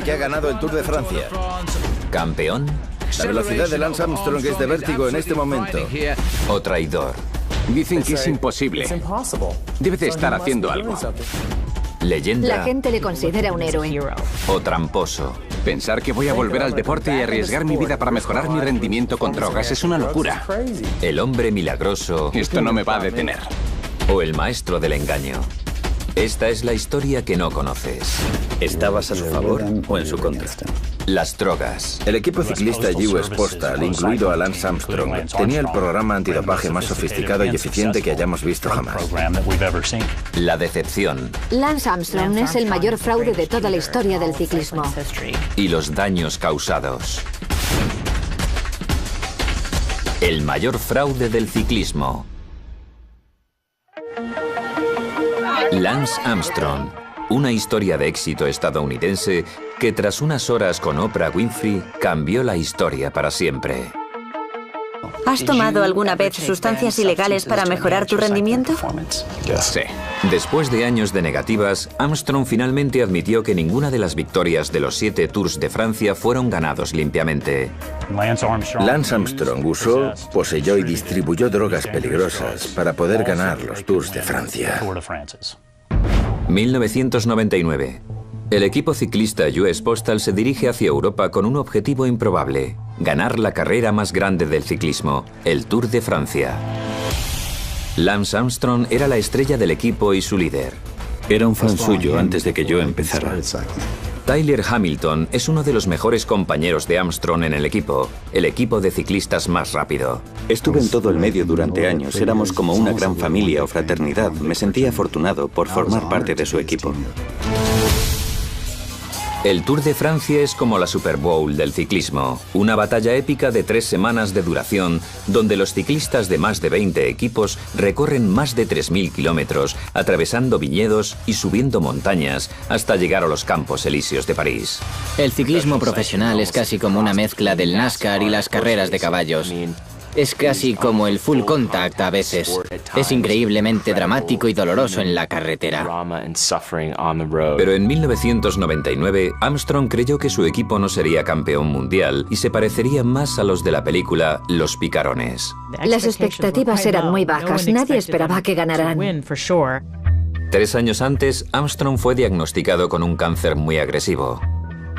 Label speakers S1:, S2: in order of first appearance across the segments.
S1: hombre que ha ganado el Tour de Francia.
S2: ¿Campeón?
S1: La velocidad de Lance Armstrong es de vértigo en este momento.
S2: ¿O traidor?
S3: Dicen que es imposible. Debe de estar haciendo algo.
S2: ¿Leyenda?
S4: La gente le considera un héroe.
S2: ¿O tramposo?
S3: Pensar que voy a volver al deporte y arriesgar mi vida para mejorar mi rendimiento con drogas es una locura.
S2: ¿El hombre milagroso?
S3: Esto no me va a detener.
S2: ¿O el maestro del engaño? Esta es la historia que no conoces.
S1: ¿Estabas a su favor o en su contra?
S2: Las drogas.
S1: El equipo ciclista US Postal, incluido a Lance Armstrong, tenía el programa antidopaje más sofisticado y eficiente que hayamos visto jamás.
S2: La decepción.
S4: Lance Armstrong es el mayor fraude de toda la historia del ciclismo.
S2: Y los daños causados. El mayor fraude del ciclismo. Lance Armstrong, una historia de éxito estadounidense que tras unas horas con Oprah Winfrey cambió la historia para siempre.
S5: ¿Has tomado alguna vez sustancias ilegales para mejorar tu rendimiento?
S3: Sí.
S2: Después de años de negativas, Armstrong finalmente admitió que ninguna de las victorias de los 7 Tours de Francia fueron ganados limpiamente.
S1: Lance Armstrong usó, poseyó y distribuyó drogas peligrosas para poder ganar los Tours de Francia.
S2: 1999. El equipo ciclista US Postal se dirige hacia Europa con un objetivo improbable: ganar la carrera más grande del ciclismo, el Tour de Francia. Lance Armstrong era la estrella del equipo y su líder.
S6: Era un fan suyo antes de que yo empezara.
S2: Tyler Hamilton es uno de los mejores compañeros de Armstrong en el equipo de ciclistas más rápido.
S6: Estuve en todo el medio durante años. Éramos como una gran familia o fraternidad. Me sentía afortunado por formar parte de su equipo.
S2: El Tour de Francia es como la Super Bowl del ciclismo, una batalla épica de 3 semanas de duración, donde los ciclistas de más de 20 equipos recorren más de 3.000 kilómetros, atravesando viñedos y subiendo montañas hasta llegar a los Campos Elíseos de París.
S7: El ciclismo profesional es casi como una mezcla del NASCAR y las carreras de caballos. Es casi como el full contact a veces. Es increíblemente dramático y doloroso en la carretera.
S2: Pero en 1999, Armstrong creyó que su equipo no sería campeón mundial y se parecería más a los de la película Los Picarones.
S4: Las expectativas eran muy bajas. Nadie esperaba que ganaran.
S2: 3 años antes, Armstrong fue diagnosticado con un cáncer muy agresivo.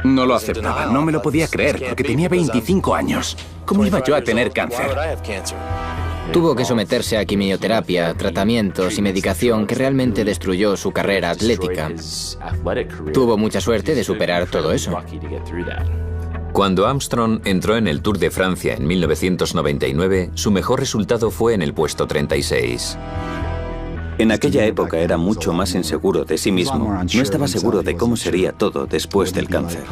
S3: No lo aceptaba, no me lo podía creer, porque tenía 25 años. ¿Cómo iba yo a tener cáncer?
S7: Tuvo que someterse a quimioterapia, tratamientos y medicación que realmente destruyó su carrera atlética. Tuvo mucha suerte de superar todo eso.
S2: Cuando Armstrong entró en el Tour de Francia en 1999, su mejor resultado fue en el puesto 36.
S6: En aquella época era mucho más inseguro de sí mismo. No estaba seguro de cómo sería todo después del cáncer.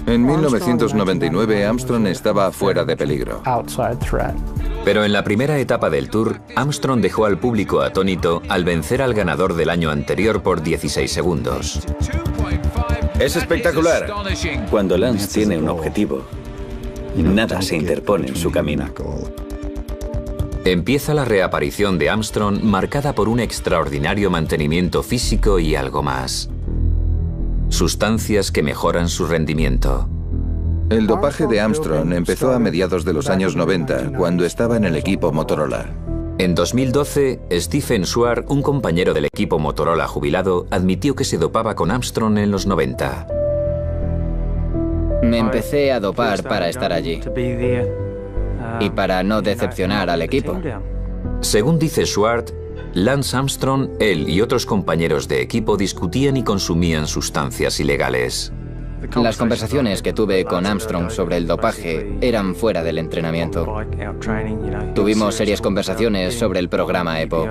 S8: En 1999, Armstrong estaba fuera de peligro.
S2: Pero en la primera etapa del Tour, Armstrong dejó al público atónito al vencer al ganador del año anterior por 16 segundos.
S1: Es espectacular.
S6: Cuando Lance tiene un objetivo, nada se interpone en su camino.
S2: Empieza la reaparición de Armstrong marcada por un extraordinario mantenimiento físico y algo más. Sustancias que mejoran su rendimiento.
S8: El dopaje de Armstrong empezó a mediados de los años 90, cuando estaba en el equipo Motorola.
S2: En 2012, Stephen Schwartz, un compañero del equipo Motorola jubilado, admitió que se dopaba con Armstrong en los 90.
S7: Me empecé a dopar para estar allí. Y para no decepcionar al equipo.
S2: Según dice Schwartz, Lance Armstrong, él y otros compañeros de equipo discutían y consumían sustancias ilegales.
S7: Las conversaciones que tuve con Armstrong sobre el dopaje eran fuera del entrenamiento. Tuvimos serias conversaciones sobre el programa EPO.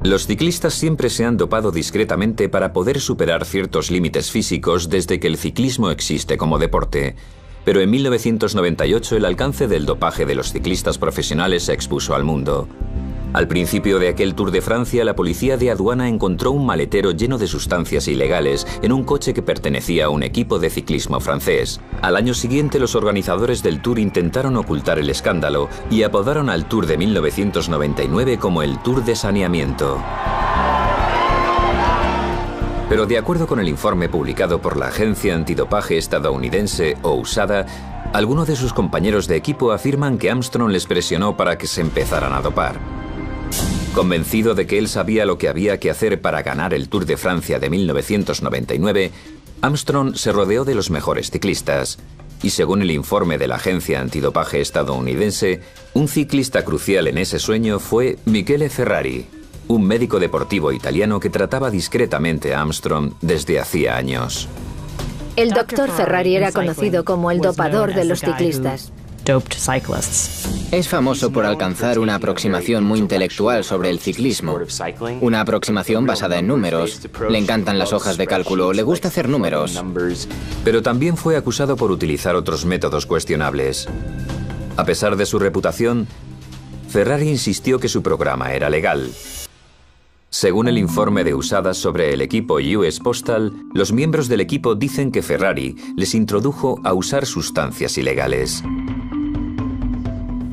S2: Los ciclistas siempre se han dopado discretamente para poder superar ciertos límites físicos desde que el ciclismo existe como deporte. Pero en 1998 el alcance del dopaje de los ciclistas profesionales se expuso al mundo. Al principio de aquel Tour de Francia, la policía de aduana encontró un maletero lleno de sustancias ilegales en un coche que pertenecía a un equipo de ciclismo francés. Al año siguiente, los organizadores del Tour intentaron ocultar el escándalo y apodaron al Tour de 1999 como el Tour de Saneamiento. Pero de acuerdo con el informe publicado por la agencia antidopaje estadounidense o USADA, algunos de sus compañeros de equipo afirman que Armstrong les presionó para que se empezaran a dopar. Convencido de que él sabía lo que había que hacer para ganar el Tour de Francia de 1999, Armstrong se rodeó de los mejores ciclistas. Y según el informe de la agencia antidopaje estadounidense, un ciclista crucial en ese sueño fue Michele Ferrari, un médico deportivo italiano que trataba discretamente a Armstrong desde hacía años.
S4: El doctor Ferrari era conocido como el dopador de los ciclistas.
S7: Es famoso por alcanzar una aproximación muy intelectual sobre el ciclismo. Una aproximación basada en números. Le encantan las hojas de cálculo, le gusta hacer números.
S2: Pero también fue acusado por utilizar otros métodos cuestionables. A pesar de su reputación, Ferrari insistió que su programa era legal. Según el informe de USADA sobre el equipo US Postal, los miembros del equipo dicen que Ferrari les introdujo a usar sustancias ilegales.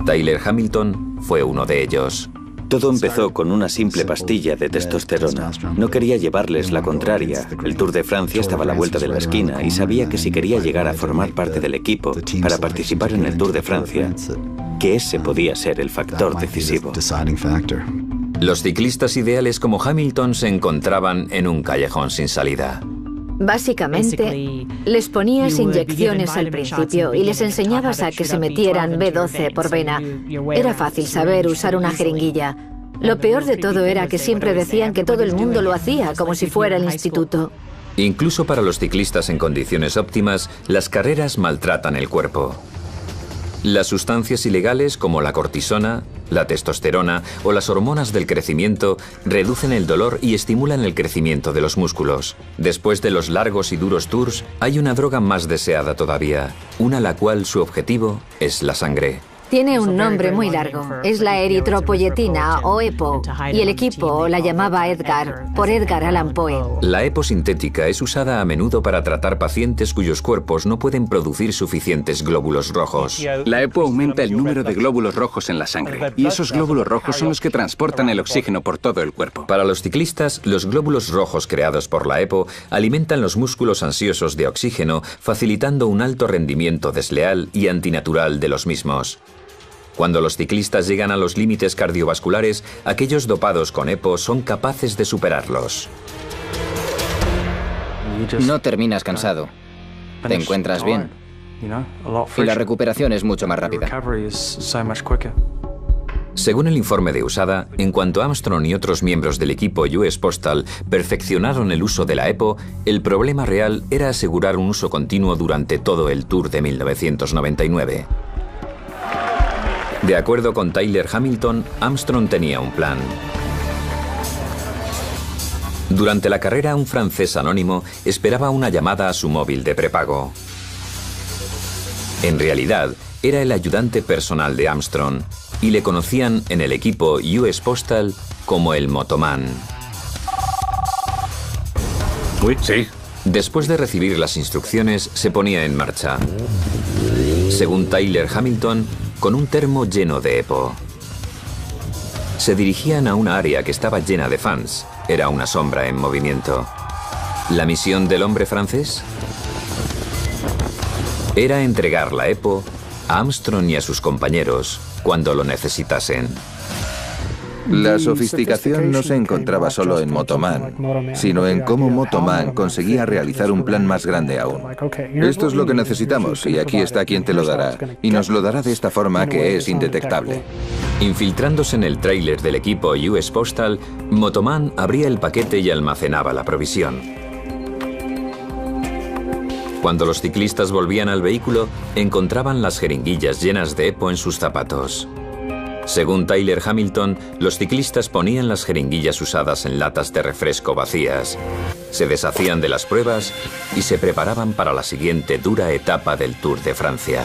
S2: Tyler Hamilton fue uno de ellos.
S6: Todo empezó con una simple pastilla de testosterona. No quería llevarles la contraria. El Tour de Francia estaba a la vuelta de la esquina y sabía que si quería llegar a formar parte del equipo para participar en el Tour de Francia, que ese podía ser el factor decisivo.
S2: Los ciclistas ideales como Hamilton se encontraban en un callejón sin salida.
S4: Básicamente, les ponías inyecciones al principio y les enseñabas a que se metieran B12 por vena. Era fácil saber usar una jeringuilla. Lo peor de todo era que siempre decían que todo el mundo lo hacía, como si fuera el instituto.
S2: Incluso para los ciclistas en condiciones óptimas, las carreras maltratan el cuerpo. Las sustancias ilegales como la cortisona, la testosterona o las hormonas del crecimiento reducen el dolor y estimulan el crecimiento de los músculos. Después de los largos y duros tours, hay una droga más deseada todavía, una la cual su objetivo es la sangre.
S4: Tiene un nombre muy largo. Es la eritropoyetina o EPO, y el equipo la llamaba Edgar, por Edgar Allan Poe.
S2: La EPO sintética es usada a menudo para tratar pacientes cuyos cuerpos no pueden producir suficientes glóbulos rojos.
S3: La EPO aumenta el número de glóbulos rojos en la sangre, y esos glóbulos rojos son los que transportan el oxígeno por todo el cuerpo.
S2: Para los ciclistas, los glóbulos rojos creados por la EPO alimentan los músculos ansiosos de oxígeno, facilitando un alto rendimiento desleal y antinatural de los mismos. Cuando los ciclistas llegan a los límites cardiovasculares, aquellos dopados con EPO son capaces de superarlos.
S7: No terminas cansado. Te encuentras bien. Y la recuperación es mucho más rápida.
S2: Según el informe de USADA, en cuanto Armstrong y otros miembros del equipo US Postal perfeccionaron el uso de la EPO, el problema real era asegurar un uso continuo durante todo el Tour de 1999. De acuerdo con Tyler Hamilton, Armstrong tenía un plan. Durante la carrera, un francés anónimo esperaba una llamada a su móvil de prepago. En realidad, era el ayudante personal de Armstrong, y le conocían en el equipo US Postal como el Motoman.
S3: Sí.
S2: Después de recibir las instrucciones, se ponía en marcha. Según Tyler Hamilton, con un termo lleno de EPO. Se dirigían a una área que estaba llena de fans. Era una sombra en movimiento. ¿La misión del hombre francés? Era entregar la EPO a Armstrong y a sus compañeros cuando lo necesitasen.
S8: La sofisticación no se encontraba solo en Motoman, sino en cómo Motoman conseguía realizar un plan más grande aún. Esto es lo que necesitamos y aquí está quien te lo dará. Y nos lo dará de esta forma que es indetectable.
S2: Infiltrándose en el tráiler del equipo US Postal, Motoman abría el paquete y almacenaba la provisión. Cuando los ciclistas volvían al vehículo, encontraban las jeringuillas llenas de EPO en sus zapatos. Según Tyler Hamilton, los ciclistas ponían las jeringuillas usadas en latas de refresco vacías, se deshacían de las pruebas y se preparaban para la siguiente dura etapa del Tour de Francia.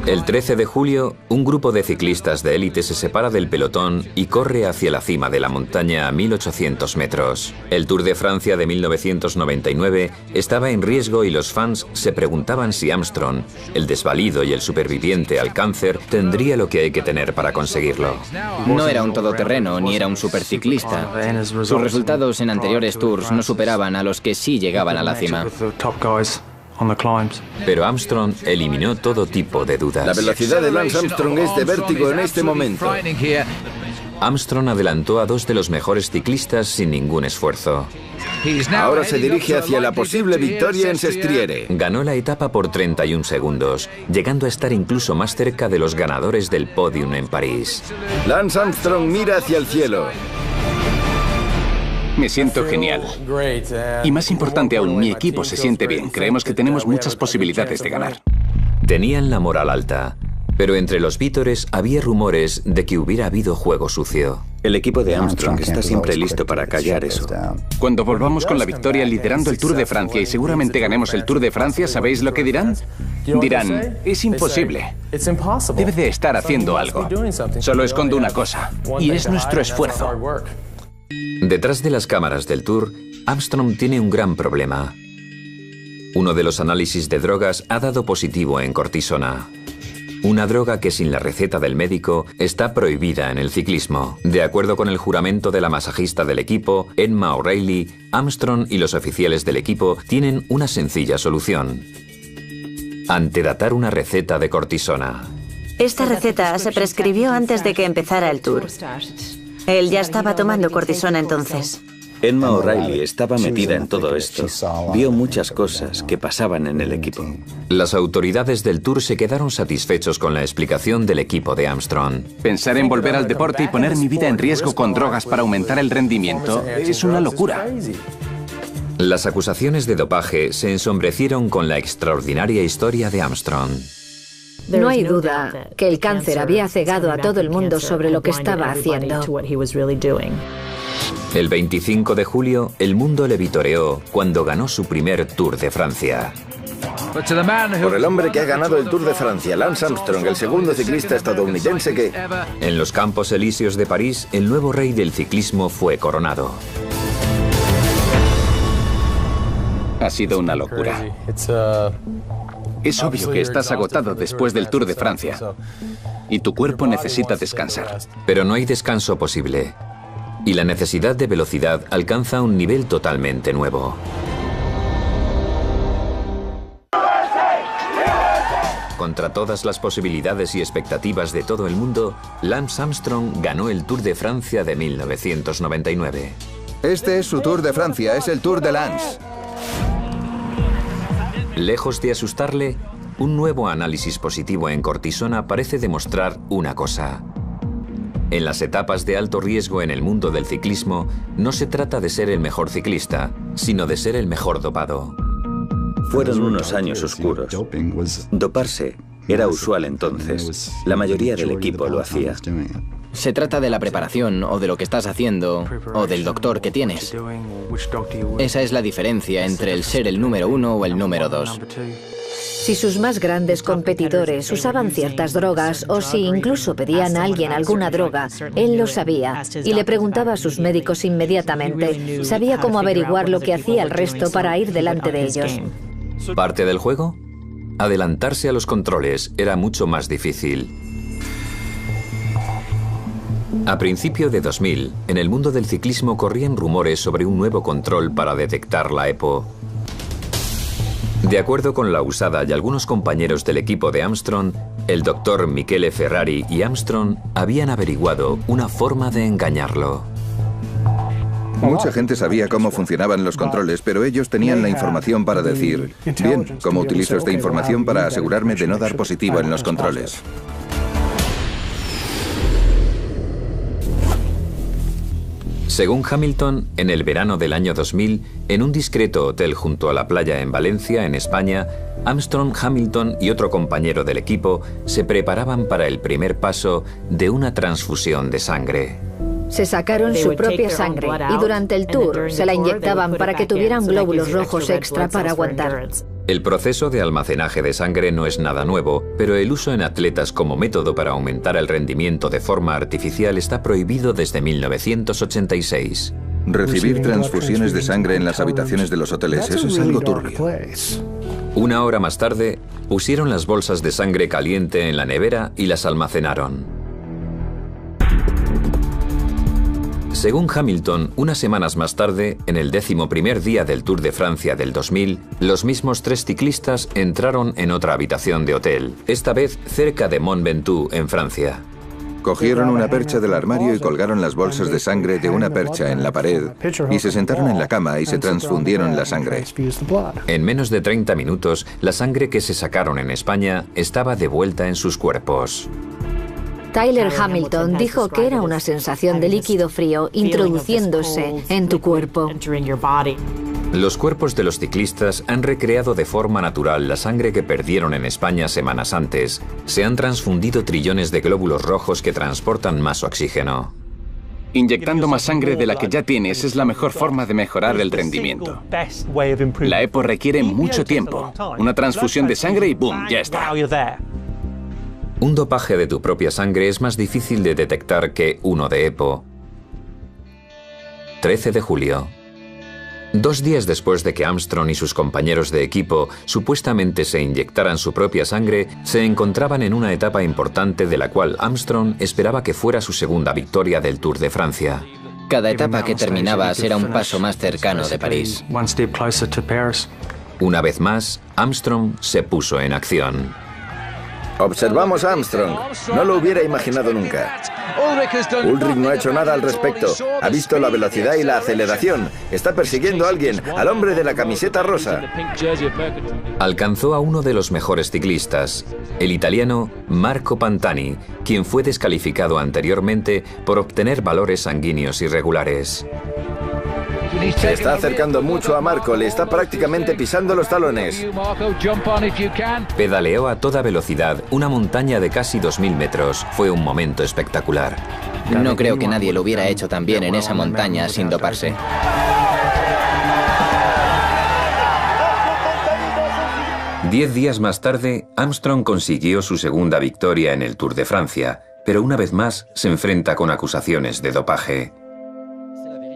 S2: El 13 de julio, un grupo de ciclistas de élite se separa del pelotón y corre hacia la cima de la montaña a 1800 metros. El Tour de Francia de 1999 estaba en riesgo y los fans se preguntaban si Armstrong, el desvalido y el superviviente al cáncer, tendría lo que hay que tener para conseguirlo.
S7: No era un todoterreno ni era un superciclista. Sus resultados en anteriores tours no superaban a los que sí llegaban a la cima.
S2: Pero Armstrong eliminó todo tipo de dudas.
S1: La velocidad de Lance Armstrong es de vértigo en este momento.
S2: Armstrong adelantó a dos de los mejores ciclistas sin ningún esfuerzo.
S1: Ahora se dirige hacia la posible victoria en Sestriere.
S2: Ganó la etapa por 31 segundos, llegando a estar incluso más cerca de los ganadores del podium en París.
S1: Lance Armstrong mira hacia el cielo.
S3: Me siento genial. Y más importante aún, mi equipo se siente bien. Creemos que tenemos muchas posibilidades de ganar.
S2: Tenían la moral alta, pero entre los vítores había rumores de que hubiera habido juego sucio.
S6: El equipo de Armstrong está siempre listo para callar eso.
S3: Cuando volvamos con la victoria liderando el Tour de Francia y seguramente ganemos el Tour de Francia, ¿sabéis lo que dirán? Dirán, es imposible. Debe de estar haciendo algo. Solo escondo una cosa, y es nuestro esfuerzo.
S2: Detrás de las cámaras del Tour, Armstrong tiene un gran problema. Uno de los análisis de drogas ha dado positivo en cortisona. Una droga que sin la receta del médico está prohibida en el ciclismo. De acuerdo con el juramento de la masajista del equipo, Emma O'Reilly, Armstrong y los oficiales del equipo tienen una sencilla solución: antedatar una receta de cortisona.
S5: Esta receta se prescribió antes de que empezara el Tour. Él ya estaba tomando cortisona entonces.
S6: Emma O'Reilly estaba metida en todo esto. Vio muchas cosas que pasaban en el equipo.
S2: Las autoridades del Tour se quedaron satisfechos con la explicación del equipo de Armstrong.
S3: Pensar en volver al deporte y poner mi vida en riesgo con drogas para aumentar el rendimiento es una locura.
S2: Las acusaciones de dopaje se ensombrecieron con la extraordinaria historia de Armstrong.
S4: No hay duda que el cáncer había cegado a todo el mundo sobre lo que estaba haciendo.
S2: El 25 de julio, el mundo le vitoreó cuando ganó su primer Tour de Francia.
S1: Por el hombre que ha ganado el Tour de Francia, Lance Armstrong, el segundo ciclista estadounidense que...
S2: En los Campos Elíseos de París, el nuevo rey del ciclismo fue coronado.
S3: Ha sido una locura. Es obvio que estás agotado después del Tour de Francia y tu cuerpo necesita descansar.
S2: Pero no hay descanso posible. Y la necesidad de velocidad alcanza un nivel totalmente nuevo. Contra todas las posibilidades y expectativas de todo el mundo, Lance Armstrong ganó el Tour de Francia de 1999.
S8: Este es su Tour de Francia, es el Tour de Lance.
S2: Lejos de asustarle, un nuevo análisis positivo en cortisona parece demostrar una cosa. En las etapas de alto riesgo en el mundo del ciclismo, no se trata de ser el mejor ciclista, sino de ser el mejor dopado.
S6: Fueron unos años oscuros. Doparse era usual entonces. La mayoría del equipo lo hacía.
S7: Se trata de la preparación, o de lo que estás haciendo, o del doctor que tienes. Esa es la diferencia entre el ser el número 1 o el número 2.
S4: Si sus más grandes competidores usaban ciertas drogas o si incluso pedían a alguien alguna droga, él lo sabía y le preguntaba a sus médicos inmediatamente. Sabía cómo averiguar lo que hacía el resto para ir delante de ellos.
S2: ¿Parte del juego? Adelantarse a los controles era mucho más difícil. A principio de 2000, en el mundo del ciclismo corrían rumores sobre un nuevo control para detectar la EPO. De acuerdo con la USADA y algunos compañeros del equipo de Armstrong, el doctor Michele Ferrari y Armstrong habían averiguado una forma de engañarlo.
S8: Mucha gente sabía cómo funcionaban los controles, pero ellos tenían la información para decir, bien, ¿cómo utilizo esta información para asegurarme de no dar positivo en los controles?
S2: Según Hamilton, en el verano del año 2000, en un discreto hotel junto a la playa en Valencia, en España, Armstrong, Hamilton y otro compañero del equipo se preparaban para el primer paso de una transfusión de sangre.
S4: Se sacaron su propia sangre y durante el tour se la inyectaban para que tuvieran glóbulos rojos extra para aguantar.
S2: El proceso de almacenaje de sangre no es nada nuevo, pero el uso en atletas como método para aumentar el rendimiento de forma artificial está prohibido desde 1986.
S8: Recibir transfusiones de sangre en las habitaciones de los hoteles, eso es algo turbio.
S2: Una hora más tarde, pusieron las bolsas de sangre caliente en la nevera y las almacenaron. Según Hamilton, unas semanas más tarde, en el 11º día del Tour de Francia del 2000, los mismos 3 ciclistas entraron en otra habitación de hotel, esta vez cerca de Mont Ventoux, en Francia.
S8: Cogieron una percha del armario y colgaron las bolsas de sangre de una percha en la pared y se sentaron en la cama y se transfundieron la sangre.
S2: En menos de 30 minutos, la sangre que se sacaron en España estaba de vuelta en sus cuerpos.
S4: Tyler Hamilton dijo que era una sensación de líquido frío introduciéndose en tu cuerpo.
S2: Los cuerpos de los ciclistas han recreado de forma natural la sangre que perdieron en España semanas antes. Se han transfundido trillones de glóbulos rojos que transportan más oxígeno.
S3: Inyectando más sangre de la que ya tienes es la mejor forma de mejorar el rendimiento. La EPO requiere mucho tiempo. Una transfusión de sangre y ¡boom! Ya está.
S2: Un dopaje de tu propia sangre es más difícil de detectar que uno de EPO. 13 de julio. 2 días después de que Armstrong y sus compañeros de equipo supuestamente se inyectaran su propia sangre, se encontraban en una etapa importante de la cual Armstrong esperaba que fuera su segunda victoria del Tour de Francia.
S7: Cada etapa que terminabas era un paso más cercano de París.
S2: Una vez más, Armstrong se puso en acción.
S1: Observamos a Armstrong. No lo hubiera imaginado nunca. Ullrich no ha hecho nada al respecto. Ha visto la velocidad y la aceleración. Está persiguiendo a alguien, al hombre de la camiseta rosa.
S2: Alcanzó a uno de los mejores ciclistas, el italiano Marco Pantani, quien fue descalificado anteriormente por obtener valores sanguíneos irregulares.
S1: Se está acercando mucho a Marco, le está prácticamente pisando los talones.
S2: Pedaleó a toda velocidad una montaña de casi 2000 metros. Fue un momento espectacular.
S7: No creo que nadie lo hubiera hecho tan bien en esa montaña sin doparse.
S2: Diez días más tarde, Armstrong consiguió su segunda victoria en el Tour de Francia, pero una vez más se enfrenta con acusaciones de dopaje.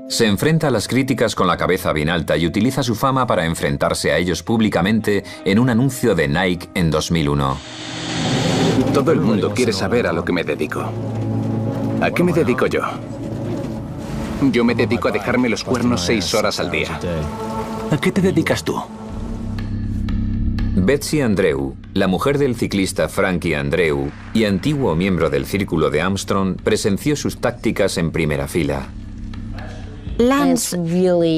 S2: Se enfrenta a las críticas con la cabeza bien alta y utiliza su fama para enfrentarse a ellos públicamente en un anuncio de Nike en 2001.
S3: Todo el mundo quiere saber a lo que me dedico. ¿A qué me dedico yo? Yo me dedico a dejarme los cuernos 6 horas al día. ¿A qué te dedicas tú?
S2: Betsy Andreu, la mujer del ciclista Frankie Andreu y antiguo miembro del círculo de Armstrong, presenció sus tácticas en primera fila.
S5: Lance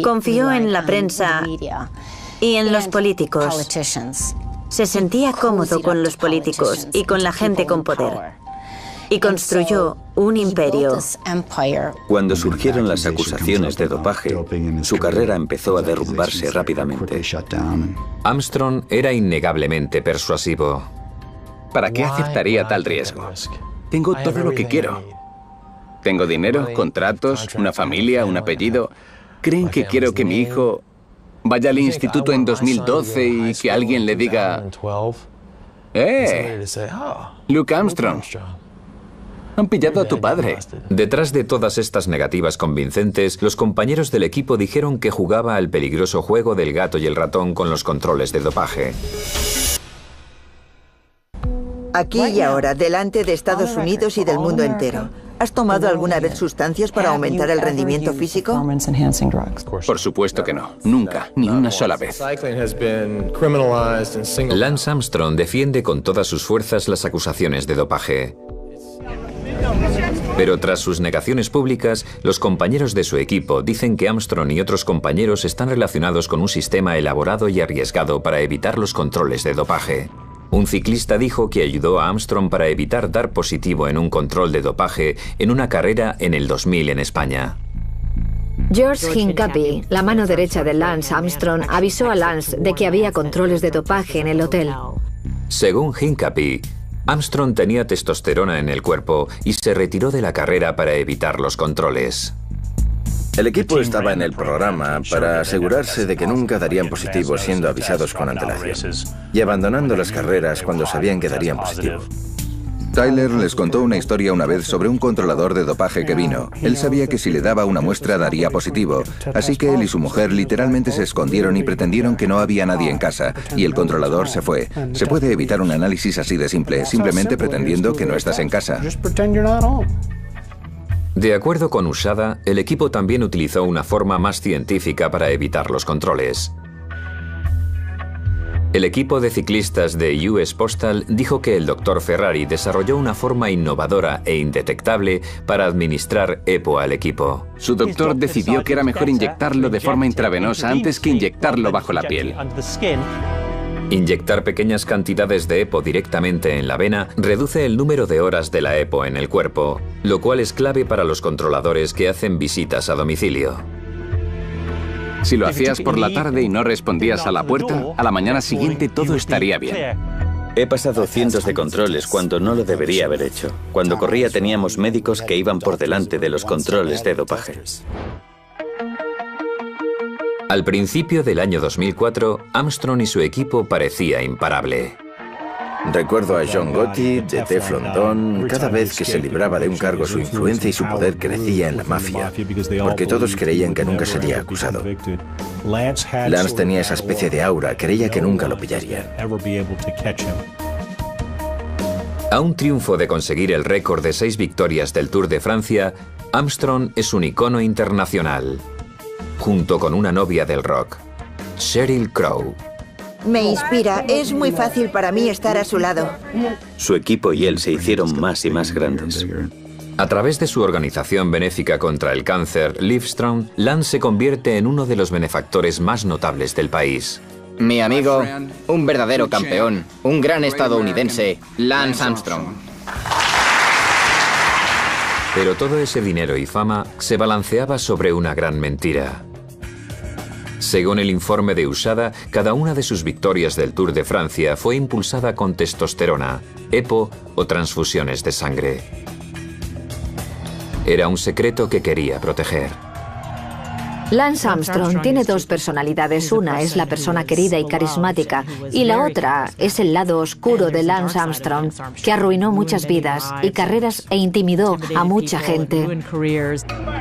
S5: confió en la prensa y en los políticos. Se sentía cómodo con los políticos y con la gente con poder. Y construyó un imperio.
S6: Cuando surgieron las acusaciones de dopaje, su carrera empezó a derrumbarse rápidamente.
S2: Armstrong era innegablemente persuasivo.
S3: ¿Para qué aceptaría tal riesgo? Tengo todo lo que quiero. Tengo dinero, contratos, una familia, un apellido. ¿Creen que quiero que mi hijo vaya al instituto en 2012 y que alguien le diga: Luke Armstrong, han pillado a tu padre?
S2: Detrás de todas estas negativas convincentes, los compañeros del equipo dijeron que jugaba al peligroso juego del gato y el ratón con los controles de dopaje.
S9: Aquí y ahora, delante de Estados Unidos y del mundo entero, ¿has tomado alguna vez sustancias para aumentar el rendimiento físico?
S3: Por supuesto que no. Nunca, ni una sola vez.
S2: Lance Armstrong defiende con todas sus fuerzas las acusaciones de dopaje. Pero tras sus negaciones públicas, los compañeros de su equipo dicen que Armstrong y otros compañeros están relacionados con un sistema elaborado y arriesgado para evitar los controles de dopaje. Un ciclista dijo que ayudó a Armstrong para evitar dar positivo en un control de dopaje en una carrera en el 2000 en España.
S4: George Hincapie, la mano derecha de Lance Armstrong, avisó a Lance de que había controles de dopaje en el hotel.
S2: Según Hincapie, Armstrong tenía testosterona en el cuerpo y se retiró de la carrera para evitar los controles.
S1: El equipo estaba en el programa para asegurarse de que nunca darían positivo siendo avisados con antelación y abandonando las carreras cuando sabían que darían positivo.
S8: Tyler les contó una historia una vez sobre un controlador de dopaje que vino. Él sabía que si le daba una muestra daría positivo, así que él y su mujer literalmente se escondieron y pretendieron que no había nadie en casa, y el controlador se fue. Se puede evitar un análisis así de simple, simplemente pretendiendo que no estás en casa.
S2: De acuerdo con Usada, el equipo también utilizó una forma más científica para evitar los controles. El equipo de ciclistas de US Postal dijo que el Dr. Ferrari desarrolló una forma innovadora e indetectable para administrar EPO al equipo.
S3: Su doctor decidió que era mejor inyectarlo de forma intravenosa antes que inyectarlo bajo la piel.
S2: Inyectar pequeñas cantidades de EPO directamente en la vena reduce el número de horas de la EPO en el cuerpo, lo cual es clave para los controladores que hacen visitas a domicilio.
S3: Si lo hacías por la tarde y no respondías a la puerta, a la mañana siguiente todo estaría bien.
S6: He pasado cientos de controles cuando no lo debería haber hecho. Cuando corría teníamos médicos que iban por delante de los controles de dopaje.
S2: Al principio del año 2004, Armstrong y su equipo parecía imparable.
S1: Recuerdo a John Gotti, de Teflon Don. Cada vez que se libraba de un cargo, su influencia y su poder crecía en la mafia, porque todos creían que nunca sería acusado. Lance tenía esa especie de aura, creía que nunca lo pillarían.
S2: A un triunfo de conseguir el récord de 6 victorias del Tour de Francia, Armstrong es un icono internacional, junto con una novia del rock, Sheryl Crow.
S9: Me inspira, es muy fácil para mí estar a su lado.
S6: Su equipo y él se hicieron más y más grandes.
S2: A través de su organización benéfica contra el cáncer, Livestrong, Lance se convierte en uno de los benefactores más notables del país.
S7: Mi amigo, un verdadero campeón, un gran estadounidense, Lance Armstrong.
S2: Pero todo ese dinero y fama se balanceaba sobre una gran mentira. Según el informe de Usada, cada una de sus victorias del Tour de Francia fue impulsada con testosterona, EPO o transfusiones de sangre. Era un secreto que quería proteger.
S4: Lance Armstrong tiene 2 personalidades. Una es la persona querida y carismática, y la otra es el lado oscuro de Lance Armstrong, que arruinó muchas vidas y carreras e intimidó a mucha gente.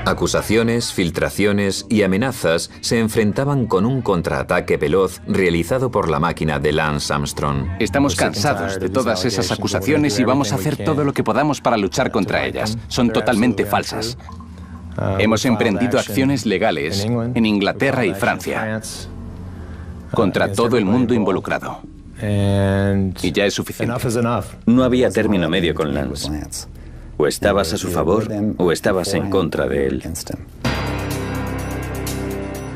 S2: Acusaciones, filtraciones y amenazas se enfrentaban con un contraataque veloz realizado por la máquina de Lance Armstrong.
S3: Estamos cansados de todas esas acusaciones y vamos a hacer todo lo que podamos para luchar contra ellas. Son totalmente falsas. Hemos emprendido acciones legales en Inglaterra y Francia contra todo el mundo involucrado. Y ya es suficiente.
S6: No había término medio con Lance. O estabas a su favor o estabas en contra de él.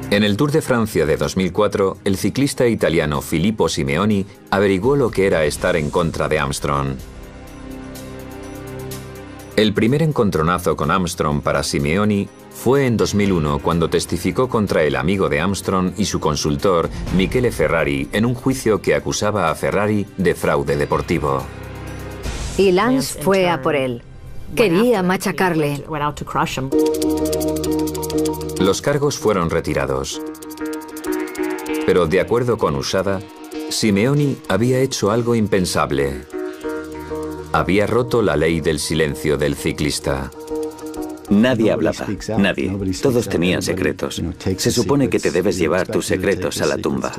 S2: En el Tour de Francia de 2004, el ciclista italiano Filippo Simeoni averiguó lo que era estar en contra de Armstrong. El primer encontronazo con Armstrong para Simeoni fue en 2001 cuando testificó contra el amigo de Armstrong y su consultor, Michele Ferrari, en un juicio que acusaba a Ferrari de fraude deportivo.
S4: Y Lance fue a por él. Quería machacarle.
S2: Los cargos fueron retirados. Pero de acuerdo con Usada, Simeoni había hecho algo impensable. Había roto la ley del silencio del ciclista.
S6: Nadie hablaba, nadie. Todos tenían secretos. Se supone que te debes llevar tus secretos a la tumba.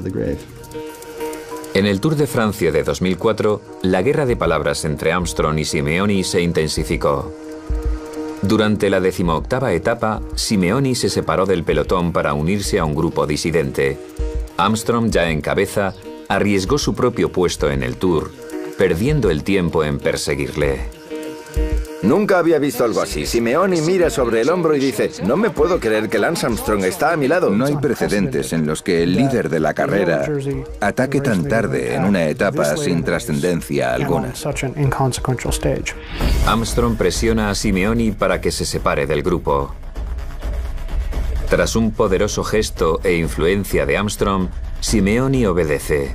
S2: En el Tour de Francia de 2004, la guerra de palabras entre Armstrong y Simeoni se intensificó. Durante la 18ª etapa, Simeoni se separó del pelotón para unirse a un grupo disidente. Armstrong, ya en cabeza, arriesgó su propio puesto en el Tour, perdiendo el tiempo en perseguirle.
S1: Nunca había visto algo así. Simeoni mira sobre el hombro y dice: no me puedo creer que Lance Armstrong está a mi lado.
S8: No hay precedentes en los que el líder de la carrera ataque tan tarde en una etapa sin trascendencia alguna.
S2: Armstrong presiona a Simeoni para que se separe del grupo. Tras un poderoso gesto e influencia de Armstrong, Simeoni obedece.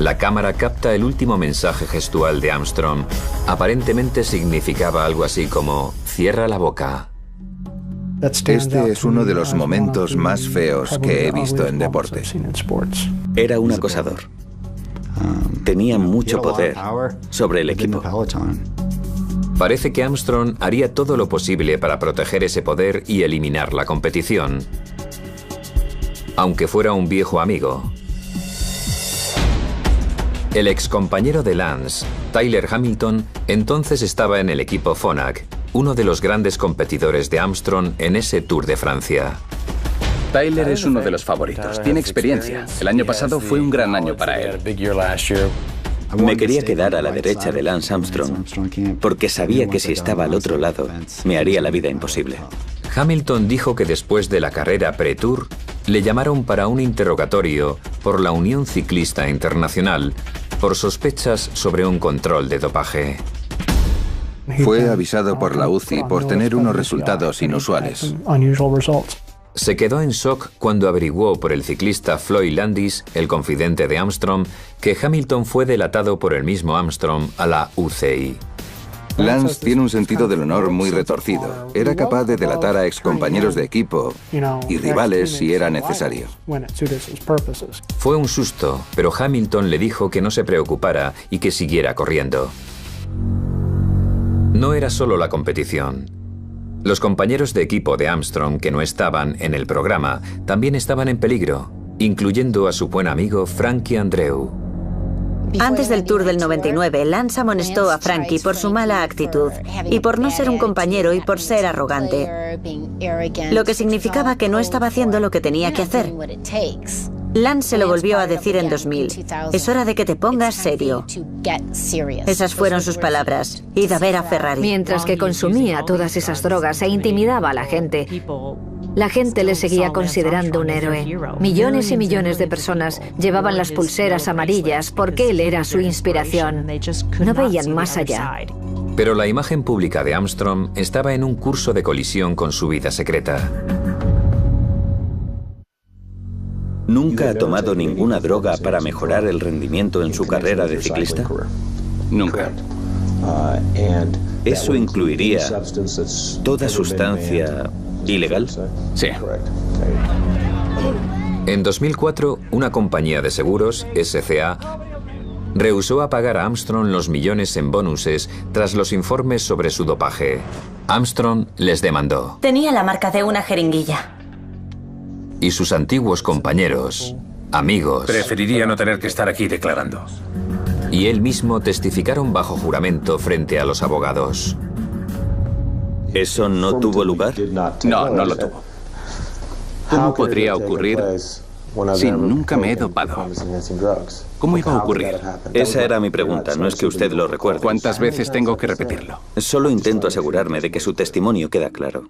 S2: La cámara capta el último mensaje gestual de Armstrong. Aparentemente significaba algo así como: cierra la boca.
S8: Este es uno de los momentos más feos que he visto en deporte.
S6: Era un acosador. Tenía mucho poder sobre el equipo.
S2: Parece que Armstrong haría todo lo posible para proteger ese poder y eliminar la competición, aunque fuera un viejo amigo. El excompañero de Lance, Tyler Hamilton, entonces estaba en el equipo Phonak, uno de los grandes competidores de Armstrong en ese Tour de Francia.
S3: Tyler es uno de los favoritos, tiene experiencia. El año pasado fue un gran año para él.
S6: Me quería quedar a la derecha de Lance Armstrong porque sabía que si estaba al otro lado me haría la vida imposible.
S2: Hamilton dijo que después de la carrera pre-Tour le llamaron para un interrogatorio por la Unión Ciclista Internacional por sospechas sobre un control de dopaje.
S8: Fue avisado por la UCI por tener unos resultados inusuales.
S2: Se quedó en shock cuando averiguó por el ciclista Floyd Landis, el confidente de Armstrong, que Hamilton fue delatado por el mismo Armstrong a la UCI.
S8: Lance tiene un sentido del honor muy retorcido. Era capaz de delatar a excompañeros de equipo y rivales si era necesario.
S2: Fue un susto, pero Hamilton le dijo que no se preocupara y que siguiera corriendo. No era solo la competición. Los compañeros de equipo de Armstrong que no estaban en el programa también estaban en peligro, incluyendo a su buen amigo Frankie Andreu.
S5: Antes del Tour del 99, Lance amonestó a Frankie por su mala actitud y por no ser un compañero y por ser arrogante, lo que significaba que no estaba haciendo lo que tenía que hacer. Lance se lo volvió a decir en 2000. Es hora de que te pongas serio. Esas fueron sus palabras. Id a ver a Ferrari.
S4: Mientras que consumía todas esas drogas e intimidaba a la gente le seguía considerando un héroe. Millones y millones de personas llevaban las pulseras amarillas porque él era su inspiración. No veían más allá.
S2: Pero la imagen pública de Armstrong estaba en un curso de colisión con su vida secreta.
S6: ¿Nunca ha tomado ninguna droga para mejorar el rendimiento en su carrera de ciclista?
S3: Nunca.
S6: ¿Eso incluiría toda sustancia ilegal?
S3: Sí.
S2: En 2004, una compañía de seguros, SCA, rehusó a pagar a Armstrong los millones en bonuses tras los informes sobre su dopaje. Armstrong les demandó.
S5: Tenía la marca de una jeringuilla.
S2: Y sus antiguos compañeros, amigos...
S10: Preferiría no tener que estar aquí declarando.
S2: Y él mismo testificaron bajo juramento frente a los abogados.
S6: ¿Eso no tuvo lugar?
S3: No, no lo tuvo. ¿Cómo podría ocurrir si nunca me he dopado? ¿Cómo iba a ocurrir?
S6: Esa era mi pregunta, no es que usted lo recuerde.
S3: ¿Cuántas veces tengo que repetirlo?
S6: Solo intento asegurarme de que su testimonio queda claro.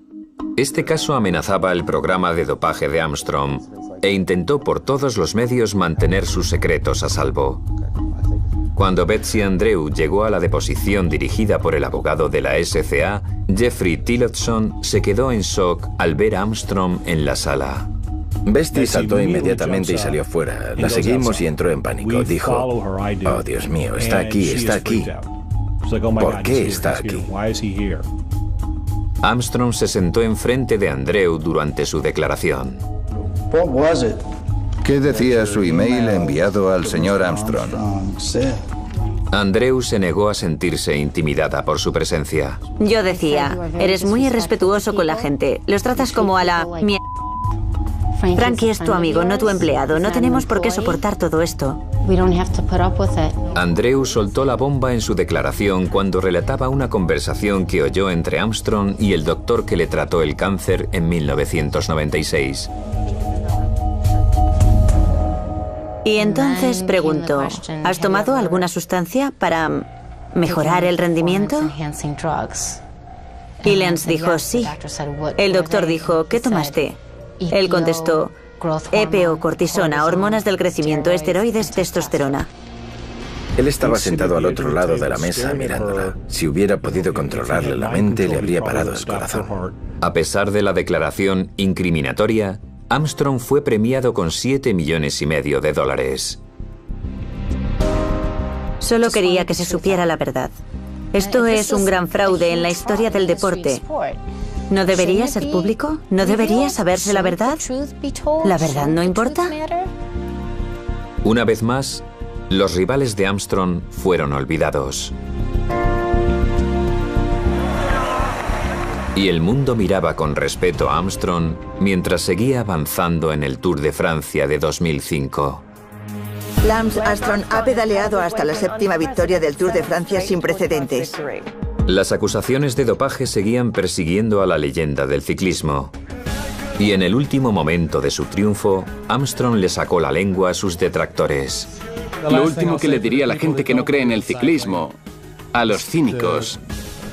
S2: Este caso amenazaba el programa de dopaje de Armstrong e intentó por todos los medios mantener sus secretos a salvo. Cuando Betsy Andreu llegó a la deposición dirigida por el abogado de la SCA, Jeffrey Tillotson se quedó en shock al ver a Armstrong en la sala.
S1: Betsy saltó inmediatamente y salió fuera. La seguimos y entró en pánico. Dijo, oh Dios mío, está aquí, está aquí. ¿Por qué está aquí?
S2: Armstrong se sentó enfrente de Andreu durante su declaración.
S8: ¿Qué decía su email enviado al señor Armstrong?
S2: Andreu se negó a sentirse intimidada por su presencia.
S5: Yo decía, eres muy irrespetuoso con la gente. Los tratas como a la mierda. Frankie es tu amigo, no tu empleado. No tenemos por qué soportar todo esto.
S2: Andreu soltó la bomba en su declaración cuando relataba una conversación que oyó entre Armstrong y el doctor que le trató el cáncer en 1996.
S5: Y entonces preguntó, ¿has tomado alguna sustancia para mejorar el rendimiento? Y Lance dijo, sí. El doctor dijo, ¿qué tomaste? Él contestó, EPO, cortisona, hormonas del crecimiento, esteroides, testosterona.
S1: Él estaba sentado al otro lado de la mesa mirándola. Si hubiera podido controlarle la mente, le habría parado el corazón.
S2: A pesar de la declaración incriminatoria, Armstrong fue premiado con $7,5 millones de dólares.
S5: Solo quería que se supiera la verdad. Esto es un gran fraude en la historia del deporte. ¿No debería ser público? ¿No debería saberse la verdad? ¿La verdad no importa?
S2: Una vez más, los rivales de Armstrong fueron olvidados. Y el mundo miraba con respeto a Armstrong mientras seguía avanzando en el Tour de Francia de 2005.
S9: Lance Armstrong ha pedaleado hasta la 7ª victoria del Tour de Francia sin precedentes.
S2: Las acusaciones de dopaje seguían persiguiendo a la leyenda del ciclismo. Y en el último momento de su triunfo, Armstrong le sacó la lengua a sus detractores.
S3: Lo último que le diría a la gente que no cree en el ciclismo, a los cínicos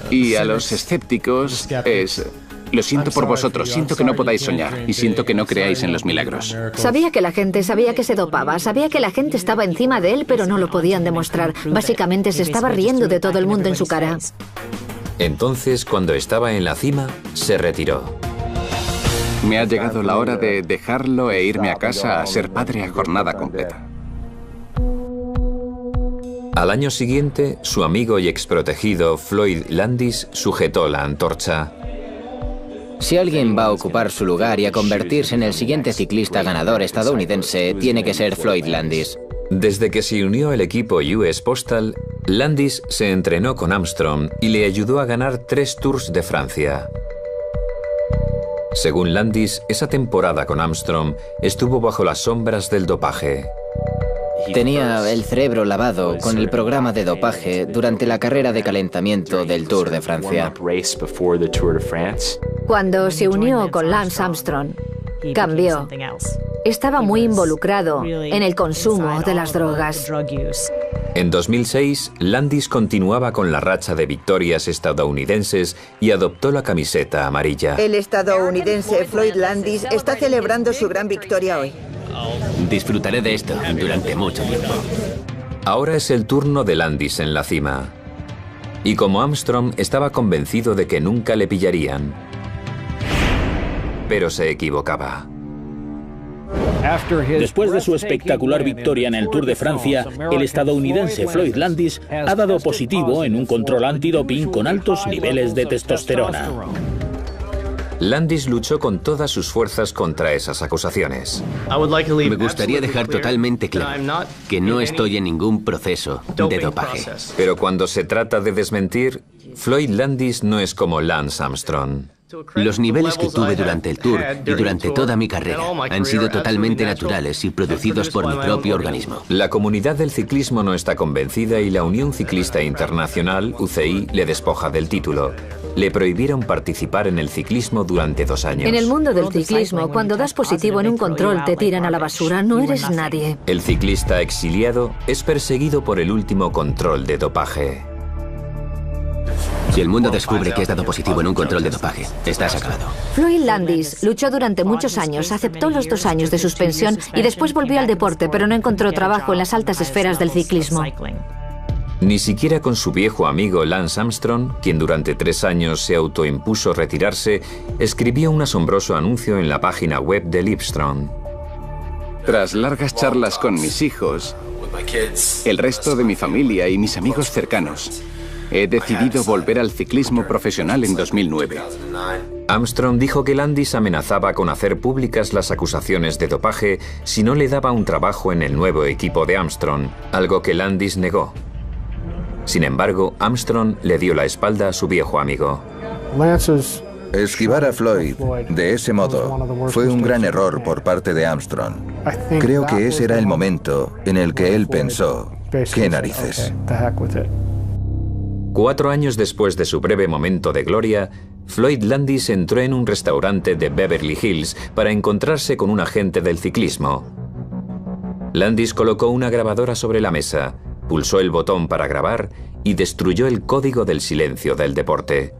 S3: y a los escépticos es: lo siento por vosotros, siento que no podáis soñar y siento que no creáis en los milagros.
S4: Sabía que la gente sabía que se dopaba, sabía que la gente estaba encima de él, pero no lo podían demostrar. Básicamente se estaba riendo de todo el mundo en su cara.
S2: Entonces, cuando estaba en la cima, se retiró.
S3: Me ha llegado la hora de dejarlo e irme a casa a ser padre a jornada completa.
S2: Al año siguiente, su amigo y exprotegido Floyd Landis sujetó la antorcha.
S7: Si alguien va a ocupar su lugar y a convertirse en el siguiente ciclista ganador estadounidense, tiene que ser Floyd Landis.
S2: Desde que se unió al equipo US Postal, Landis se entrenó con Armstrong y le ayudó a ganar 3 Tours de Francia. Según Landis, esa temporada con Armstrong estuvo bajo las sombras del dopaje.
S7: Tenía el cerebro lavado con el programa de dopaje durante la carrera de calentamiento del Tour de Francia.
S4: Cuando se unió con Lance Armstrong, cambió. Estaba muy involucrado en el consumo de las drogas.
S2: En 2006, Landis continuaba con la racha de victorias estadounidenses y adoptó la camiseta amarilla.
S9: El estadounidense Floyd Landis está celebrando su gran victoria hoy.
S11: Disfrutaré de esto durante mucho tiempo.
S2: Ahora es el turno de Landis en la cima. Y como Armstrong estaba convencido de que nunca le pillarían. Pero se equivocaba.
S12: Después de su espectacular victoria en el Tour de Francia, el estadounidense Floyd Landis ha dado positivo en un control antidoping con altos niveles de testosterona.
S2: Landis luchó con todas sus fuerzas contra esas acusaciones.
S11: Me gustaría dejar totalmente claro que no estoy en ningún proceso de dopaje.
S2: Pero cuando se trata de desmentir, Floyd Landis no es como Lance Armstrong.
S11: Los niveles que tuve durante el Tour y durante toda mi carrera han sido totalmente naturales y producidos por mi propio organismo.
S2: La comunidad del ciclismo no está convencida y la Unión Ciclista Internacional, UCI, le despoja del título. Le prohibieron participar en el ciclismo durante 2 años.
S4: En el mundo del ciclismo, cuando das positivo en un control, te tiran a la basura. No eres nadie.
S2: El ciclista exiliado es perseguido por el último control de dopaje.
S11: Si el mundo descubre que has dado positivo en un control de dopaje, estás acabado.
S4: Floyd Landis luchó durante muchos años, aceptó los 2 años de suspensión y después volvió al deporte, pero no encontró trabajo en las altas esferas del ciclismo.
S2: Ni siquiera con su viejo amigo Lance Armstrong, quien durante 3 años se autoimpuso retirarse, escribió un asombroso anuncio en la página web de Livestrong.
S3: Tras largas charlas con mis hijos, el resto de mi familia y mis amigos cercanos, he decidido volver al ciclismo profesional en 2009.
S2: Armstrong dijo que Landis amenazaba con hacer públicas las acusaciones de dopaje si no le daba un trabajo en el nuevo equipo de Armstrong, algo que Landis negó. Sin embargo, Armstrong le dio la espalda a su viejo amigo.
S8: Esquivar a Floyd de ese modo fue un gran error por parte de Armstrong. Creo que ese era el momento en el que él pensó, ¿qué narices?
S2: 4 años después de su breve momento de gloria, Floyd Landis entró en un restaurante de Beverly Hills para encontrarse con un agente del ciclismo. Landis colocó una grabadora sobre la mesa, pulsó el botón para grabar y destruyó el código del silencio del deporte.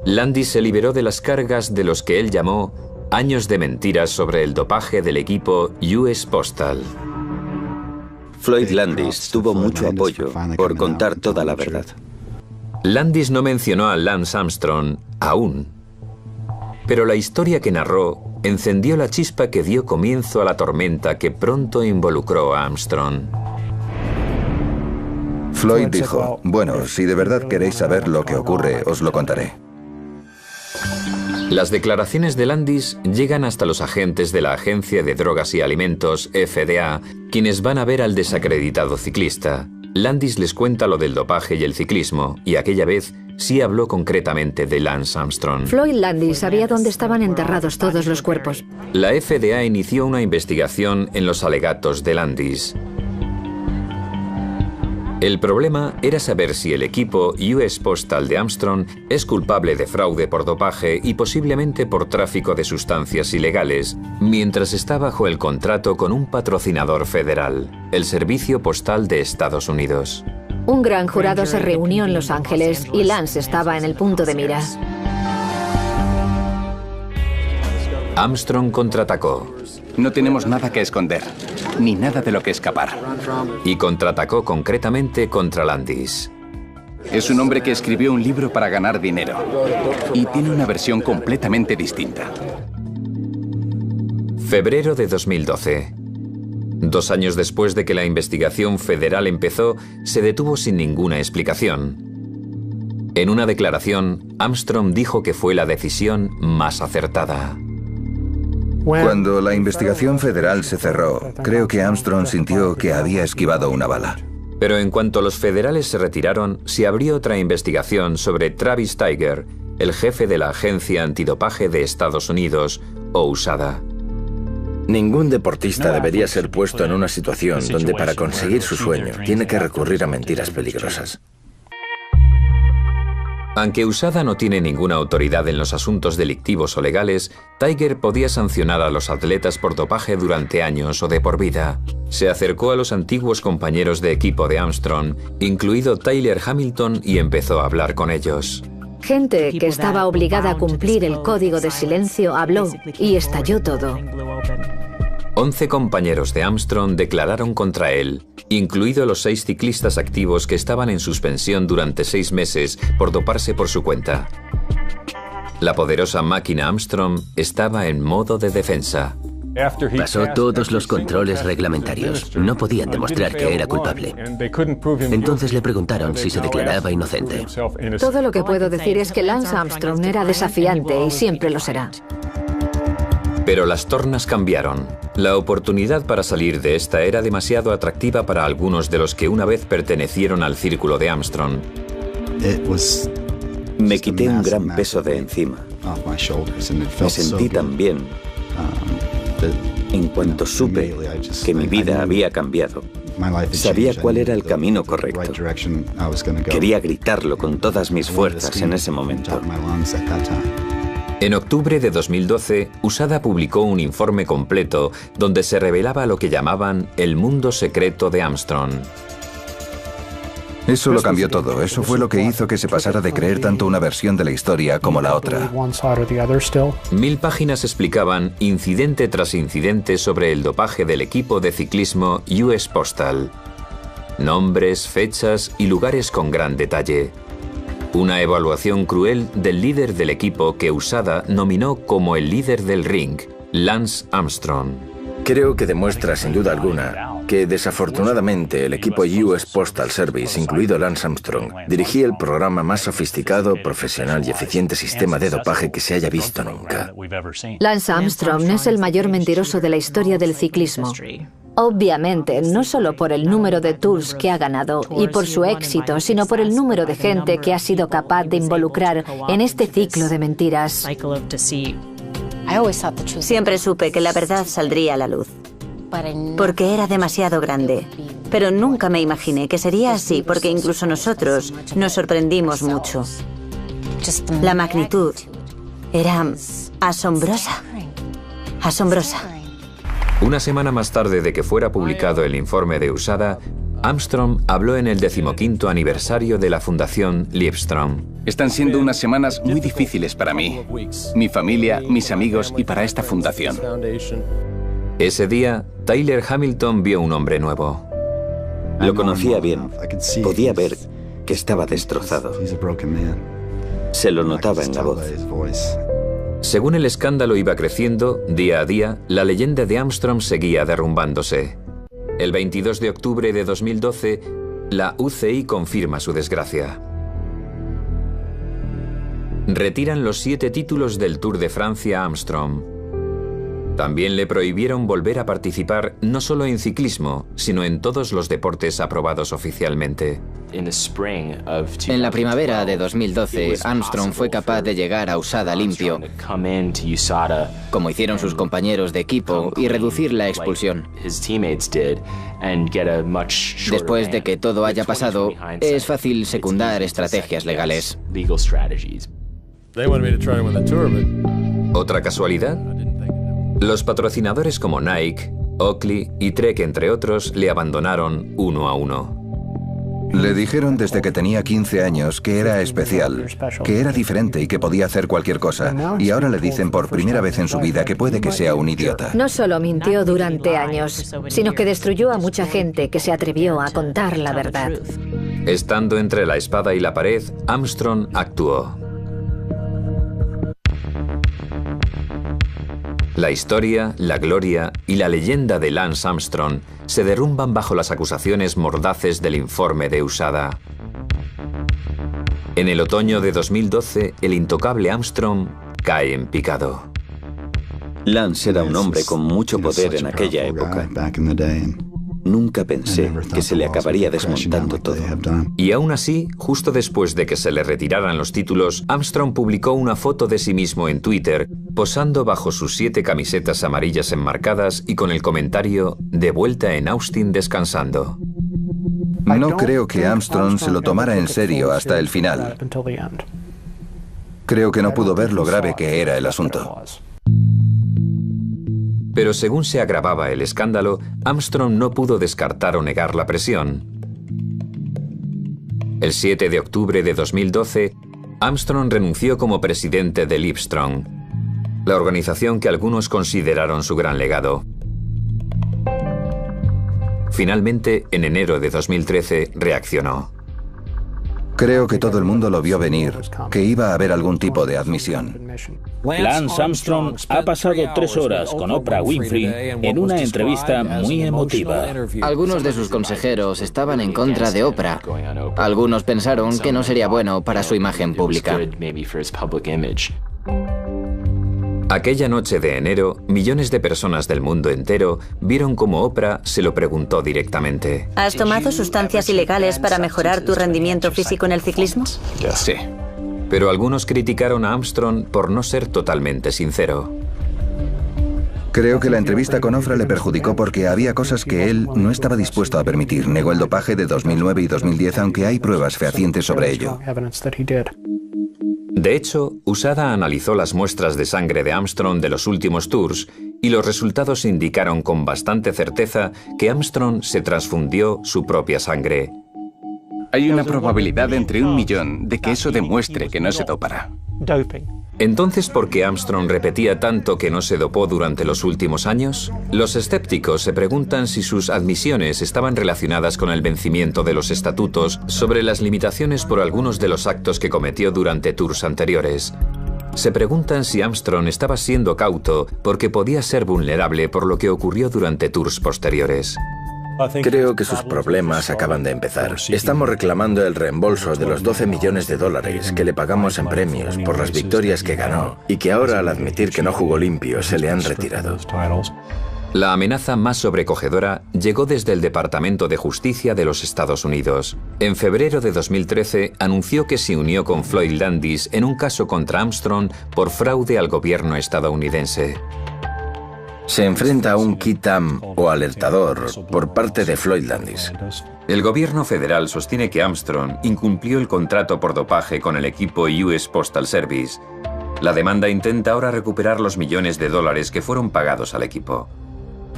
S2: Landis se liberó de las cargas de los que él llamó años de mentiras sobre el dopaje del equipo US Postal.
S6: Floyd Landis tuvo mucho apoyo por contar toda la verdad.
S2: Landis no mencionó a Lance Armstrong aún, pero la historia que narró encendió la chispa que dio comienzo a la tormenta que pronto involucró a Armstrong.
S8: Floyd dijo, bueno, si de verdad queréis saber lo que ocurre, os lo contaré.
S2: Las declaraciones de Landis llegan hasta los agentes de la Agencia de Drogas y Alimentos, FDA, quienes van a ver al desacreditado ciclista. Landis les cuenta lo del dopaje y el ciclismo, y aquella vez sí habló concretamente de Lance Armstrong.
S4: Floyd Landis sabía dónde estaban enterrados todos los cuerpos.
S2: La FDA inició una investigación en los alegatos de Landis. El problema era saber si el equipo US Postal de Armstrong es culpable de fraude por dopaje y posiblemente por tráfico de sustancias ilegales, mientras está bajo el contrato con un patrocinador federal, el Servicio Postal de Estados Unidos.
S4: Un gran jurado se reunió en Los Ángeles y Lance estaba en el punto de mira.
S2: Armstrong contraatacó.
S3: No tenemos nada que esconder, ni nada de lo que escapar.
S2: Y contraatacó concretamente contra Landis.
S3: Es un hombre que escribió un libro para ganar dinero. Y tiene una versión completamente distinta.
S2: Febrero de 2012. 2 años después de que la investigación federal empezó, se detuvo sin ninguna explicación. En una declaración, Armstrong dijo que fue la decisión más acertada.
S8: Cuando la investigación federal se cerró, creo que Armstrong sintió que había esquivado una bala.
S2: Pero en cuanto los federales se retiraron, se abrió otra investigación sobre Travis Tiger, el jefe de la Agencia Antidopaje de Estados Unidos, o USADA.
S1: Ningún deportista debería ser puesto en una situación donde para conseguir su sueño tiene que recurrir a mentiras peligrosas.
S2: Aunque USADA no tiene ninguna autoridad en los asuntos delictivos o legales, Tiger podía sancionar a los atletas por dopaje durante años o de por vida. Se acercó a los antiguos compañeros de equipo de Armstrong, incluido Tyler Hamilton, y empezó a hablar con ellos.
S4: Gente que estaba obligada a cumplir el código de silencio habló y estalló todo.
S2: 11 compañeros de Armstrong declararon contra él, incluidos los 6 ciclistas activos que estaban en suspensión durante 6 meses por doparse por su cuenta. La poderosa máquina Armstrong estaba en modo de defensa.
S11: Pasó todos los controles reglamentarios. No podían demostrar que era culpable. Entonces le preguntaron si se declaraba inocente.
S4: Todo lo que puedo decir es que Lance Armstrong era desafiante y siempre lo será.
S2: Pero las tornas cambiaron. La oportunidad para salir de esta era demasiado atractiva para algunos de los que una vez pertenecieron al círculo de Armstrong.
S6: Me quité un gran peso de encima. Me sentí tan bien. En cuanto supe que mi vida había cambiado, sabía cuál era el camino correcto. Quería gritarlo con todas mis fuerzas en ese momento.
S2: En octubre de 2012, USADA publicó un informe completo donde se revelaba lo que llamaban el mundo secreto de Armstrong.
S8: Eso lo cambió todo. Eso fue lo que hizo que se pasara de creer tanto una versión de la historia como la otra.
S2: 1000 páginas explicaban incidente tras incidente sobre el dopaje del equipo de ciclismo US Postal. Nombres, fechas y lugares con gran detalle. Una evaluación cruel del líder del equipo que USADA nominó como el líder del ring, Lance Armstrong.
S1: Creo que demuestra sin duda alguna que desafortunadamente el equipo US Postal Service, incluido Lance Armstrong, dirigía el programa más sofisticado, profesional y eficiente sistema de dopaje que se haya visto nunca.
S4: Lance Armstrong es el mayor mentiroso de la historia del ciclismo. Obviamente, no solo por el número de tours que ha ganado y por su éxito, sino por el número de gente que ha sido capaz de involucrar en este ciclo de mentiras.
S5: Siempre supe que la verdad saldría a la luz, porque era demasiado grande. Pero nunca me imaginé que sería así, porque incluso nosotros nos sorprendimos mucho. La magnitud era asombrosa. Asombrosa.
S2: Una semana más tarde de que fuera publicado el informe de USADA, Armstrong habló en el 15º aniversario de la Fundación Livestrong.
S3: Están siendo unas semanas muy difíciles para mí, mi familia, mis amigos y para esta fundación.
S2: Ese día, Tyler Hamilton vio un hombre nuevo.
S6: Lo conocía bien. Podía ver que estaba destrozado. Se lo notaba en la voz.
S2: Según el escándalo iba creciendo, día a día, la leyenda de Armstrong seguía derrumbándose. El 22 de octubre de 2012, la UCI confirma su desgracia. Retiran los 7 títulos del Tour de Francia a Armstrong. También le prohibieron volver a participar no solo en ciclismo, sino en todos los deportes aprobados oficialmente.
S7: En la primavera de 2012, Armstrong fue capaz de llegar a USADA limpio, como hicieron sus compañeros de equipo, y reducir la expulsión. Después de que todo haya pasado, es fácil secundar estrategias legales.
S2: ¿Otra casualidad? Los patrocinadores como Nike, Oakley y Trek, entre otros, le abandonaron uno a uno.
S8: Le dijeron desde que tenía 15 años que era especial, que era diferente y que podía hacer cualquier cosa. Y ahora le dicen por primera vez en su vida que puede que sea un idiota.
S4: No solo mintió durante años, sino que destruyó a mucha gente que se atrevió a contar la verdad.
S2: Estando entre la espada y la pared, Armstrong actuó. La historia, la gloria y la leyenda de Lance Armstrong se derrumban bajo las acusaciones mordaces del informe de USADA. En el otoño de 2012, el intocable Armstrong cae en picado.
S6: Lance era un hombre con mucho poder en aquella época. Nunca pensé que se le acabaría desmontando todo.
S2: Y aún así, justo después de que se le retiraran los títulos, Armstrong publicó una foto de sí mismo en Twitter, posando bajo sus 7 camisetas amarillas enmarcadas y con el comentario "de vuelta en Austin descansando".
S8: No creo que Armstrong se lo tomara en serio hasta el final. Creo que no pudo ver lo grave que era el asunto.
S2: Pero según se agravaba el escándalo, Armstrong no pudo descartar o negar la presión. El 7 de octubre de 2012, Armstrong renunció como presidente de Livestrong, la organización que algunos consideraron su gran legado. Finalmente, en enero de 2013, reaccionó.
S8: Creo que todo el mundo lo vio venir, que iba a haber algún tipo de admisión.
S12: Lance Armstrong ha pasado 3 horas con Oprah Winfrey en una entrevista muy emotiva.
S7: Algunos de sus consejeros estaban en contra de Oprah. Algunos pensaron que no sería bueno para su imagen pública.
S2: Aquella noche de enero, millones de personas del mundo entero vieron cómo Oprah se lo preguntó directamente.
S5: ¿Has tomado sustancias ilegales para mejorar tu rendimiento físico en el ciclismo?
S2: Sí. Pero algunos criticaron a Armstrong por no ser totalmente sincero.
S8: Creo que la entrevista con Oprah le perjudicó porque había cosas que él no estaba dispuesto a permitir. Negó el dopaje de 2009 y 2010, aunque hay pruebas fehacientes sobre ello.
S2: De hecho, USADA analizó las muestras de sangre de Armstrong de los últimos tours y los resultados indicaron con bastante certeza que Armstrong se transfundió su propia sangre.
S3: Hay una probabilidad de entre 1 millón de que eso demuestre que no se dopará.
S2: Entonces, ¿por qué Armstrong repetía tanto que no se dopó durante los últimos años? Los escépticos se preguntan si sus admisiones estaban relacionadas con el vencimiento de los estatutos sobre las limitaciones por algunos de los actos que cometió durante tours anteriores. Se preguntan si Armstrong estaba siendo cauto porque podía ser vulnerable por lo que ocurrió durante tours posteriores.
S1: Creo que sus problemas acaban de empezar. Estamos reclamando el reembolso de los 12 millones de dólares que le pagamos en premios por las victorias que ganó y que ahora, al admitir que no jugó limpio, se le han retirado.
S2: La amenaza más sobrecogedora llegó desde el Departamento de Justicia de los Estados Unidos. En febrero de 2013 anunció que se unió con Floyd Landis en un caso contra Armstrong por fraude al gobierno estadounidense.
S1: Se enfrenta a un Qui-Tam o alertador por parte de Floyd Landis.
S2: El gobierno federal sostiene que Armstrong incumplió el contrato por dopaje con el equipo US Postal Service. La demanda intenta ahora recuperar los millones de dólares que fueron pagados al equipo.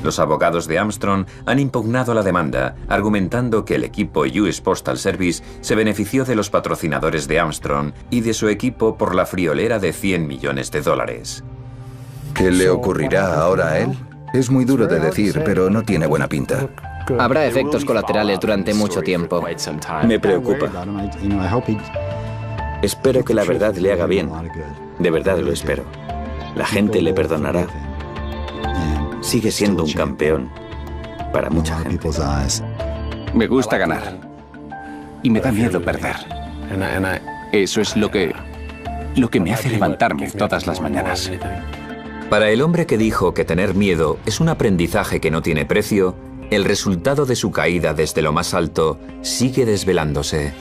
S2: Los abogados de Armstrong han impugnado la demanda, argumentando que el equipo US Postal Service se benefició de los patrocinadores de Armstrong y de su equipo por la friolera de 100 millones de dólares.
S8: ¿Qué le ocurrirá ahora a él? Es muy duro de decir, pero no tiene buena pinta.
S7: Habrá efectos colaterales durante mucho tiempo.
S6: Me preocupa. Espero que la verdad le haga bien. De verdad lo espero. La gente le perdonará. Sigue siendo un campeón para mucha gente.
S3: Me gusta ganar. Y me da miedo perder. Eso es lo que lo que me hace levantarme todas las mañanas.
S2: Para el hombre que dijo que tener miedo es un aprendizaje que no tiene precio, el resultado de su caída desde lo más alto sigue desvelándose.